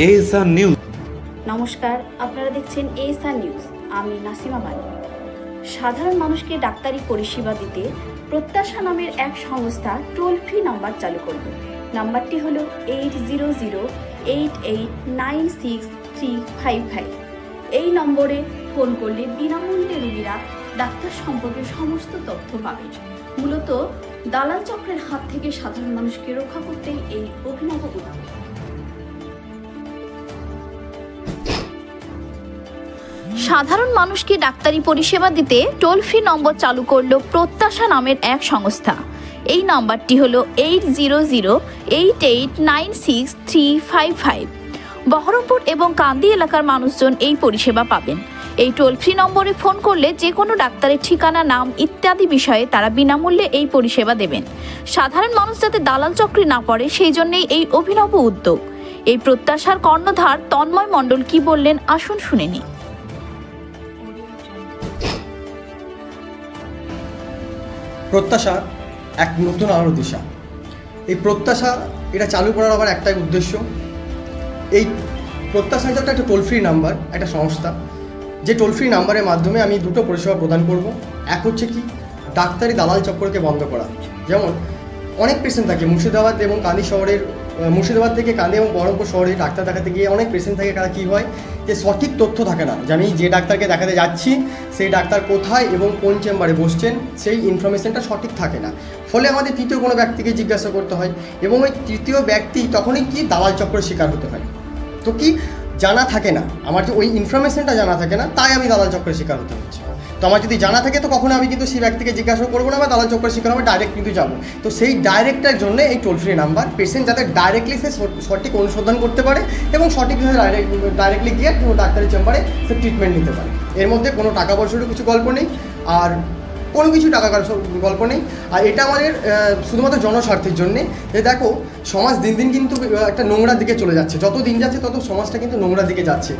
ASR news. নমস্কার, আপনারা দেখছেন এএসআর নিউজ। আমি নাসিমা বানি। সাধারণ মানুষকে ডাক্তারি পরিষেবা দিতে প্রত্যাশা নামের এক সংস্থা টোল ফ্রি নাম্বার চালু করবে। নাম্বারটি হলো 8008896355। এই নম্বরে ফোন করলে বিনামূল্যে রোগীরা ডাক্তার সম্পর্কে সমস্ত তথ্য পাবে। মূলত দালাল চক্রের হাত থেকে সাধারণ মানুষকে রক্ষা করতেই এই অভিনব উদ্যোগ। সাধারণ মানুষকে ডাক্তারি পরিষেবা দিতে টোল ফ্রি নম্বর চালু করলো প্রত্যাশা নামের এক সংস্থা। এই নাম্বারটি হলো 8008896355। বহরমপুর এবং কান্দি এলাকার মানুষজন এই পরিষেবা পাবেন। এই টোল ফ্রি নম্বরে ফোন করলে যে কোনো ডাক্তারের ঠিকানা, নাম ইত্যাদি বিষয়ে তারা বিনামূল্যে এই পরিষেবা দেবেন। সাধারণ মানুষ যাতে দালাল চক্রে না পড়ে সেই জন্যই এই অভিনব উদ্যোগ। এই প্রত্যাশার কর্ণধার তন্ময় মণ্ডল কি বললেন, আসুন শুনে নিই। প্রত্যাশা এক নতুন আলো দিশা। এই প্রত্যাশা এটা চালু করার আবার একটাই উদ্দেশ্য। এই প্রত্যাশা হিসাবে একটা টোল ফ্রি নাম্বার, একটা সংস্থা, যে টোল ফ্রি নাম্বারের মাধ্যমে আমি দুটো পরিষেবা প্রদান করব। এক হচ্ছে কি, ডাক্তারি দালাল চক্রকে বন্ধ করা। যেমন অনেক পেশেন্ট থাকে মুর্শিদাবাদ এবং কান্দি শহরের, মুর্শিদাবাদ থেকে কান্দি এবং বহরমপুর শহরে ডাক্তার দেখাতে গিয়ে অনেক পেশেন্ট থাকে, তারা কী হয় যে সঠিক তথ্য থাকে না, যে আমি যে ডাক্তারকে দেখাতে যাচ্ছি সেই ডাক্তার কোথায় এবং কোন চেম্বারে বসছেন সেই ইনফরমেশনটা সঠিক থাকে না। ফলে আমাদের তৃতীয় কোনো ব্যক্তিকে জিজ্ঞাসা করতে হয় এবং ওই তৃতীয় ব্যক্তি তখনই কি দালাল চক্রের শিকার হতে হয়। তো কি জানা থাকে না, আমার যে ওই ইনফরমেশনটা জানা থাকে না, তাই আমি দালাল চক্রের শিকার হতে হচ্ছে। তো আমার যদি জানা থাকে তো কখনো আমি কিন্তু সেই ব্যক্তিকে জিজ্ঞাসা করবো না বা দালাল চক্রের শিকার হবে, ডাইরেক্ট কিন্তু যাবো। তো সেই ডাইরেক্টের জন্য এই টোল ফ্রি নাম্বার, পেশেন্ট যাতে ডাইরেক্টলি সে সঠিক অনুসন্ধান করতে পারে এবং সঠিকভাবে ডাইরেক্টলি গিয়ে কোনো ডাক্তারের চেম্বারে সে ট্রিটমেন্ট নিতে পারে। এর মধ্যে কোনো টাকা পয়সারও কিছু গল্প নেই, আর কোনো কিছু টাকা গল্প নেই। আর এটা আমাদের শুধুমাত্র জনস্বার্থের জন্যে। যে দেখো, সমাজ দিন দিন কিন্তু একটা নোংরার দিকে চলে যাচ্ছে, যত দিন যাচ্ছে তত সমাজটা কিন্তু নোংরার দিকে যাচ্ছে।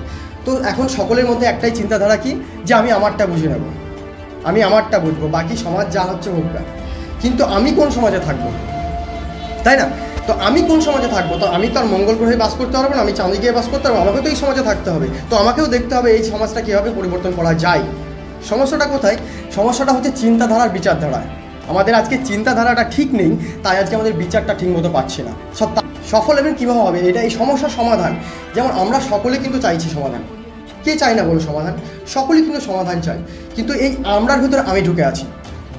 তো এখন সকলের মধ্যে একটাই চিন্তাধারা কি, যে আমি আমারটা বুঝে নেব, আমি আমারটা বুঝবো, বাকি সমাজ যা হচ্ছে হোক না। কিন্তু আমি কোন সমাজে থাকবো, তাই না? তো আমি কোন সমাজে থাকবো? তো আমি তো আর মঙ্গল গ্রহে বাস করতে পারবো না, আমি চাঁদে গিয়ে বাস করতে পারবো, আমাকেও তো এই সমাজে থাকতে হবে। তো আমাকেও দেখতে হবে এই সমাজটা কীভাবে পরিবর্তন করা যায়। সমস্যাটা কোথায়? সমস্যাটা হচ্ছে চিন্তাধারার, বিচারধারায়। আমাদের আজকে চিন্তাধারাটা ঠিক নেই, তাই আজকে আমাদের বিচারটা ঠিকমতো পাচ্ছি না। সফল এবং কীভাবে হবে এটা, এই সমস্যার সমাধান। যেমন আমরা সকলে কিন্তু চাইছি সমাধান, কে চাই না বলো সমাধান? সকলেই কিন্তু সমাধান চাই, কিন্তু এই আমরার ভিতরে আমি ঢুকে আছি।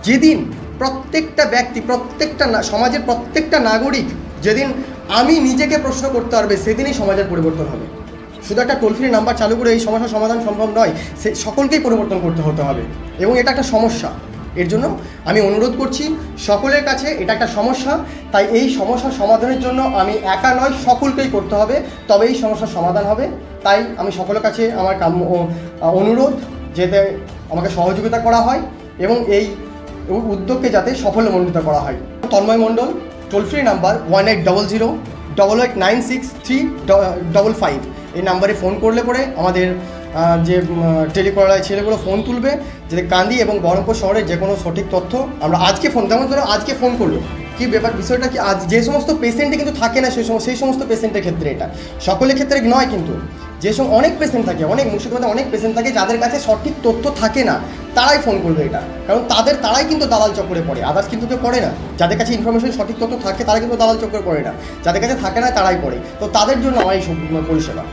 যেদিন প্রত্যেকটা ব্যক্তি, প্রত্যেকটা সমাজের প্রত্যেকটা নাগরিক যেদিন আমি নিজেকে প্রশ্ন করতে পারবে, সেদিনই সমাজের পরিবর্তন হবে। শুধু একটা টোল ফ্রি নাম্বার চালু করে এই সমস্যার সমাধান সম্ভব নয়, সে সকলকেই পরিবর্তন করতে হবে এবং এটা একটা সমস্যা। এর জন্য আমি অনুরোধ করছি সকলের কাছে, এটা একটা সমস্যা, তাই এই সমস্যার সমাধানের জন্য আমি একা নয়, সকলকেই করতে হবে, তবে এই সমস্যার সমাধান হবে। তাই আমি সকলের কাছে আমার অনুরোধ যাতে আমাকে সহযোগিতা করা হয় এবং এই উদ্যোগকে যাতে সাফল্যমণ্ডিত করা হয়। তন্ময় মণ্ডল, টোল ফ্রি নাম্বার 1800-8896355। এই নাম্বারে ফোন করলে পরে আমাদের যে টেলিকলার ছেলেগুলো ফোন তুলবে, যাতে কান্দি এবং বহরমপুর শহরের যে কোনো সঠিক তথ্য আমরা আজকে ফোন, যেমন ধরো আজকে ফোন করলো, কী ব্যাপার, বিষয়টা কি, আজ যে সমস্ত পেশেন্টে কিন্তু থাকে না সেই সমস্ত পেশেন্টের ক্ষেত্রে, এটা সকলের ক্ষেত্রে নয়, কিন্তু যে অনেক পেশেন্ট থাকে, অনেক মুর্শিদাবাদে অনেক পেশেন্ট থাকে যাদের কাছে সঠিক তথ্য থাকে না, তারাই ফোন করবে এটা, কারণ তারাই কিন্তু দালাল চক্করে পড়ে, আদার্স কিন্তু কেউ পড়ে না। যাদের কাছে ইনফরমেশন সঠিক তথ্য থাকে তারা কিন্তু দালাল চক্করে পড়ে না, যাদের কাছে থাকে না তারাই পড়ে। তো তাদের জন্য আমার এই পরিষেবা।